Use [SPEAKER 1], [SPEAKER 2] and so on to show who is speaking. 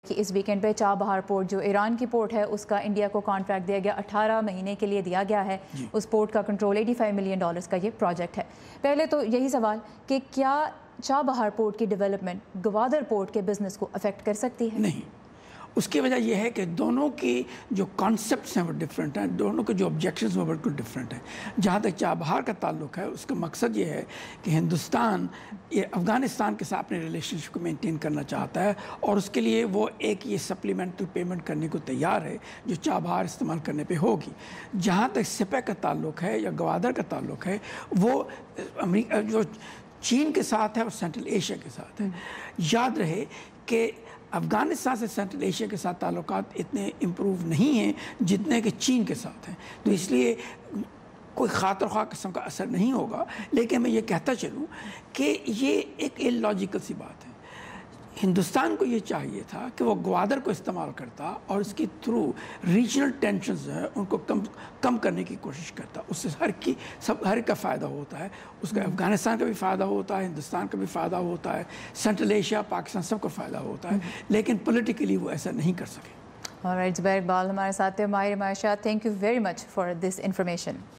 [SPEAKER 1] کہ اس ویکنڈ پہ Chabahar port جو ایران کی پورٹ ہے اس کا انڈیا کو کانٹریکٹ دیا گیا 18 مہینے کے لیے دیا گیا ہے. اس پورٹ کا کنٹرول $85 ملین کا یہ پروجیکٹ ہے. پہلے تو یہی سوال کہ کیا چابہار پورٹ کی ڈیولپمنٹ گوادر پورٹ کے بزنس کو افیکٹ کر سکتی ہے؟
[SPEAKER 2] نہیں. اس کی وجہ یہ ہے کہ دونوں کی جو کانسیپٹس ہیں وہ ڈفرینٹ ہیں, دونوں کے جو آبجیکشنز وہ بالکل ڈفرینٹ ہیں. جہاں تک چابہار کا تعلق ہے اس کا مقصد یہ ہے کہ ہندوستان افغانستان کے ساتھ اپنے ریلیشن شپ کو مینٹین کرنا چاہتا ہے اور اس کے لیے وہ ایک یہ سپلیمنٹل پیمنٹ کرنے کو تیار ہے جو چابہار استعمال کرنے پہ ہوگی. جہاں تک سپہ کا تعلق ہے یا گوادر کا تعلق ہے وہ جو چین کے ساتھ ہے اور سینٹرل ایشیا کے ساتھ ہے. یاد رہے کہ افغانستان سے سینٹرل ایشیا کے ساتھ تعلقات اتنے امپروو نہیں ہیں جتنے کہ چین کے ساتھ ہیں, تو اس لیے کوئی خاطر خواہ قسم کا اثر نہیں ہوگا. لیکن میں یہ کہتا چلوں کہ یہ ایک اللاجیکل سی بات ہے. ہندوستان کو یہ چاہیے تھا کہ وہ گوادر کو استعمال کرتا اور اس کے تھرو ریجنل ٹینشنز جو ہے ان کو کم کرنے کی کوشش کرتا. اس سے ہر کا فائدہ ہوتا ہے. اس کا افغانستان کا بھی فائدہ ہوتا ہے, ہندوستان کا بھی فائدہ ہوتا ہے, سینٹرل ایشیا پاکستان سب کو فائدہ ہوتا ہے. لیکن پولیٹیکلی وہ ایسا نہیں کر سکے.
[SPEAKER 1] زبیر اقبال ہمارے ساتھ تھے, ماہر معاشیات. Thank you very much for this information.